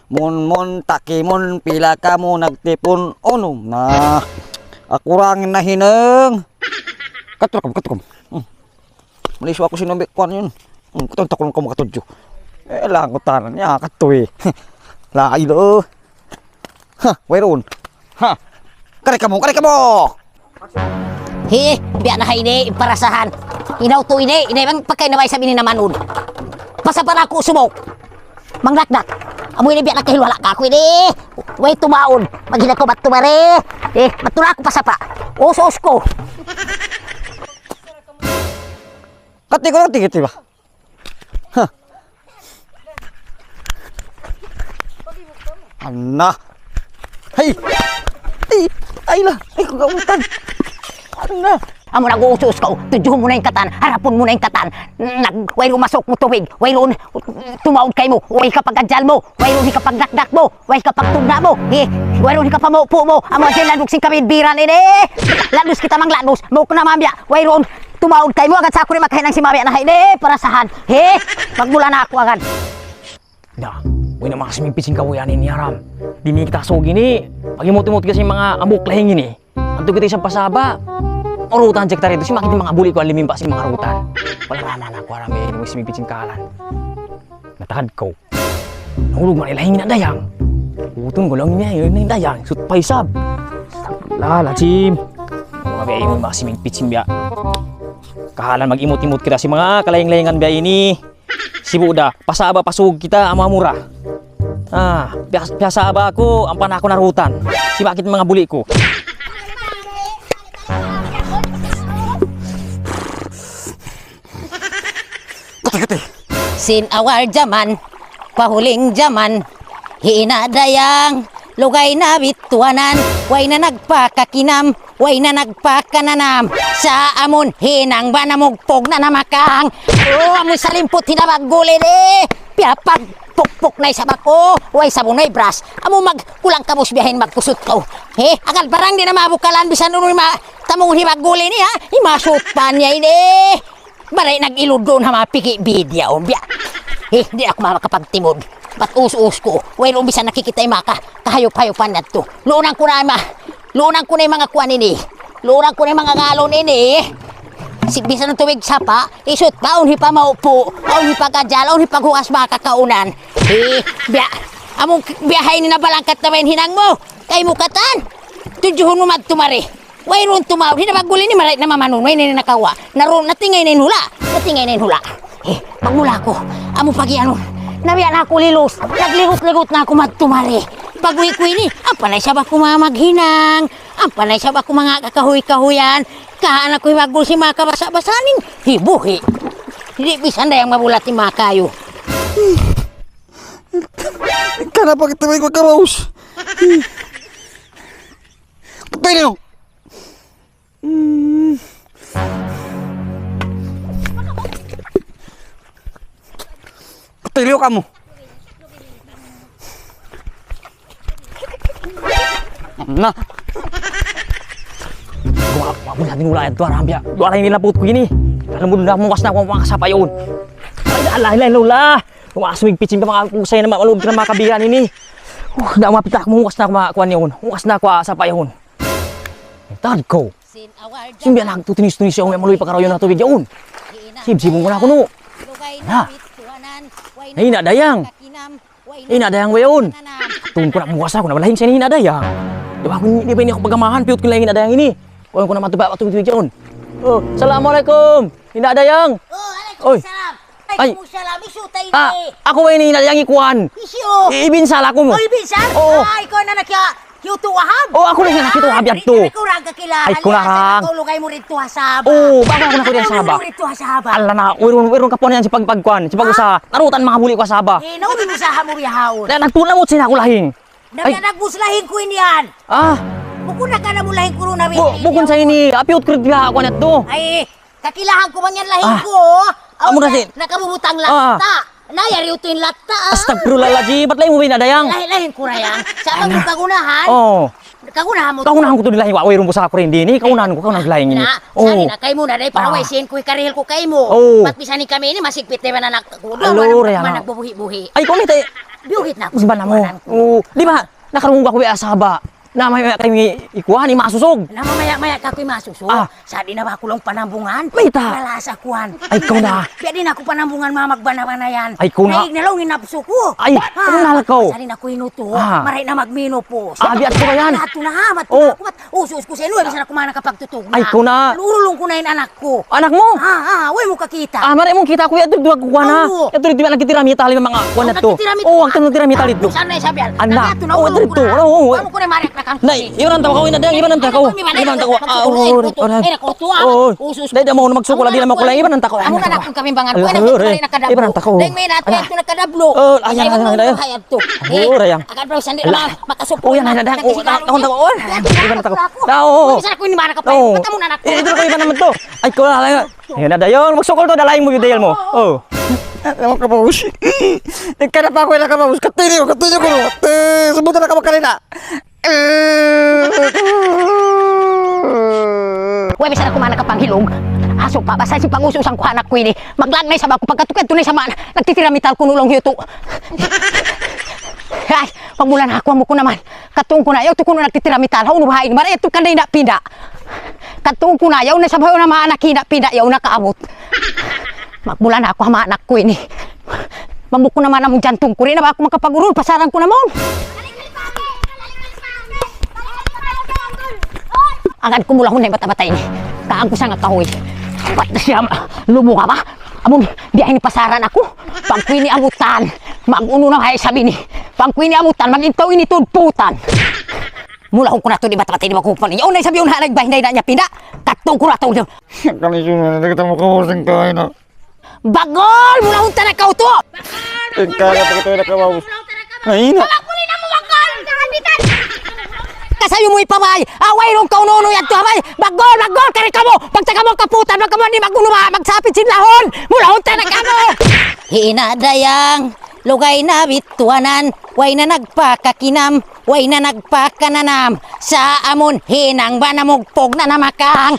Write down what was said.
Mon takimon pila ka mo nagtipon onom na akurangin na hineng. Katukom. Malis ako sinambik kuan yun. Kutontok lang ko makatudyo. Lang ko tanan niya katoy. Lai do. Ha, wayron. Ha. Kare ka mo. He, biya na ini parasahan. Inaw to ini bang pagkay naway sabi ni naman Pasa para ako sumok. Manglakdak. Amo ini biya nakahilwala ka ako ini. Way tumaon. Maghina ko bat tumare. Matula ko pasapa. Os ko. Kati ba? Ha. Ana. Hey. Ay kung gautan. Ana. Amo nag-uusos ka, tudyuhon mo na yung katan, harapon mo na yung katan, wayro masok mo tubig, wayro tumaod kay mo, way ka pag-adjal mo, wayro ni ka pag-dakdak mo, way ka pag-tugna mo, wayro ni ka pamaupo mo, amo dyan ladok sing kabidbiran ini, lados kita mang lados, mo ko na mamaya, wayro tumaod kay mo, agad sa ako rin makahinang si mamaya na parasahan, magmula na ako agad. Da, way na makasiming pising kawayanin ni Aram, dini kita sogi ni, pag-imot-imot kasi mga amok lahing ini, anto kita isang pasaba, urutan cek tari itu sih makin mga buli ko limimpa si mga urutan. Palarana na ko arame ni simi picing kalan. Natakad ko. Nahulog man ilahing na dayang. Utun ko lang niya yun na dayang. Sut paisab. Lala chim. Mga biya mo ba siming picing biya. Kahalan mag-imot-imot kita si mga kalayang-layangan biya ini. Si Buda, pasaba pasug kita ama murah. Biasa ba ako ang panako narutan. Si bakit mga buli ko. Sin awal zaman, pahuling zaman, hinadayang, lugay na bituanan, way na nagpakakinam, way na nagpakananam, sa amon hinang ba namugpog na namakang, amon sa limpot hinabagulin piyapag pukpuk na isabak ko, way sabon na ibras, amo magkulang kamos biyahin magkusot ko, agad barang di na mabukalan, bisan nun tamong hibagulin imasot pa niya ini. Baray nag-ilod doon ha mga piki-bidya o biya. Di ako makapagtimod. Ba't us-us ko? Well, umbisa nakikita yung maka. Kahayop-hayopan na to. Luunang ko na yung mga kuwan ini. Luunang ko na yung mga galon ini. Sigbisa ng tubig sapa. Isot pa, unhi pa maupo. Unhi pa kadjal, unhi pa hukas makakaunan. Biya. Among biyahay ni nabalangkat na ba yung hinang mo? Kay mukatan. Tudyuhon mo magtumari. Wayron tumawid, hinabaguli ni maray na mamanon, way na nakawa. Naroon, natingay na yung hula. Magmula ko, amo pagyan, nabiyan ako lilos, nagligot-ligot na ako magtumari. Pag-uwi-kuwi ni, ang panay siya ba kumamaghinang, ang panay siya ba mga kakahuy-kahuyan, kaan ako'y magul si mga kabasa-basaning, hibuhi. Hindi bisan dayang mabulat ni mga kayo. Kana pa kita may magkamaus. Pwede nyo. Katiliw ka mo. Na. Wag mo natin ulayad to Arambia. Dua lang nilapot ko ini. Alam mo na mukas na akong makasapa yun. Alay lola. Umasumig pitsin pa mga kusay na malulog ka na mga kabihan ini. Da mapita ko mukas na ako makakuan yun. Mukas na ako asapa yun. Tad ko. Simbiya lang tutinis-tunis yung maluwi pagkarayon na tubig yun. Sibsibong ko na ako no. Na. Hinadayang. Hinadayang ba yun? Tungkol ko na mukas ako na malahing siya ni hinadayang. Di ba hindi ako pagamahan piyot ko lang hinadayang ini. Kuhan ko na matuba at tubig yun. Oh, assalamualaikum. Hinadayang. Oh, alaikum salam. Ay, ako ba ini hinadayang ikuhan? Isyo. Ibinsala ko mo. Oh, ibinsal? Oo. Ikaw na Yuto wahab. Oh, ako rin nakita wahab yan to. Ay, kurang kakilala. Ay, kurang. Tulugay mo rito hasaba. Oh, bago ako na ko rin saba. Rito hasaba. Ala na, wirun ka po yan si pagpagkuan. Si pag-usa, narutan mga huli ko saba. Nauli mo sa hamo biyahaon. Nagpuna mo sina ko lahing. Nabiya nagbuslahin ko yan. Bukun na ka na mo lahing kuro na bukun sa ini, apiot ko rin ako na to. Ay, kakilahan ko man yan lahing ko. Amo kasi. Nakabubutang lakta. Nayari ito yung lakta. Astagfirullah lagi, ba't lahi mo binadayang? Lahin ko na yan. Sa pagpagunahan. Oo. Kaunahan mo. Kaunahan ko to nilahin ko. Away rin po sa ako rin din eh. Kaunahan ko nilahin ini. Na, sali na kay mo na dahil para waisin ko ikarihil ko kay mo. Oh. Patbisanin kami ini masigpit na nanak. Alo, Raya. Man nagbubuhi-buhi. Ay, kung ito Biuhit na ako. Mas bala mo. Oo. Di ba? Nakarunga ko asaba. Na may kami ikuha ni masusog. Na mamaya-maya ka ko'y masusog. Ah. Sadi na ba ako lang panambungan? May ta. Malasa kuhan. Ay, ikaw na. Kaya din ako panambungan mamagbana-bana yan. Ay, ikaw na. Naig na lang inapso ko. Ay, ano nalakaw? Sadi na ko inuto. Ah. Maray na magmino po. Ah, biat ko ba yan? Lahat ko na ha. Oh. Usus ko sa ino. Bisa na kumana kapag tutugma. Ay, ikaw na. Lululong ko na yung anak ko. Anak mo? Huwag mo kakita. Mari mong kita kuya ito duwag kuha na. Oo. Ito rin nagtitirami tali ng mga kuha na to. Oh, ang nagtitirami tali to. Saan na yung sabihan? Anak. Oh, Oh, dito. Oo. Ano ko na marik na kan? Nay, iban ang tao ko ina dang iban ang tao. Iban ang tao. Dai da mo magsukol di na mo kulay iban ang tao. Amo na nakong kami bangan ko Ala, na ala, kulay nakadablo. iban ang tao. Deng may natin ito nakadablo. Oh, ayan, ayan. Hayad to. Oh, rayang. Akan bro sandi Ala. makasup. Oh, yan na dang. Oh, takon takon. Oh, iban ang tao. Oo. Bisa ko ni mana ka pa. Oo. Patamo na nakko. Ito ko iban naman to. Ay ko na. Yan na dayon magsukol to dalaing mo yudel mo. Oh. Ewan ka paus. Nagkana pa ako ilang ka paus. Katili ko no. Subutan na ka makalina. Uy, bisa na kumana ka panghilog. Aso pa, basta si pangususang ko anak ko ini. Maglagnay sa bako, pagkatukad tunay sa man. Nagtitiramital ko nulong yuto. Ay, pagmulan ako mo ko naman. Katong ko na, yaw to ko na nagtitiramital. Haun ubahain, mara ito kanday na pinda. Katong ko na, yaw na sabayo na mga anak pinda, yaw na kaabot. Magmulan ako ang mga anak ko ini. Mamuko naman ang jantong ko rin na ba ako makapagurul, pasaran ko naman. Agad kumula ko na yung bata-bata ini. Kaang ko siya nga kahoy. Ba't na siya lumunga ba? Amon, di ay nipasaran ako. Pangkuin ni amutan. Mag-uno na kaya sabi ni. Pangkuin ni amutan, magintaw ini tudputan. Mula ko na ito di bata-bata ini makupan niya. Unay sabi yung nagbahinday na niya pinda. Katong ko na ito. Kami sunod na kita mo kawasang kain na. Bagol! Mula ko na ikaw to! Nagkana pa kita na ka paus. Ay na. Kasayo mo ipamay! Away rong kaununo yan to hamay! Bagol! Bagol! Kari ka mo! Pagtaka mo kaputan! Wag ka man di magunuma! Magsapit sinlahon! Mula hunta na ka mo! Hinadayang lugay na bituanan way na nagpakakinam way na nagpakananam sa amon hinang ba namugpog na namakang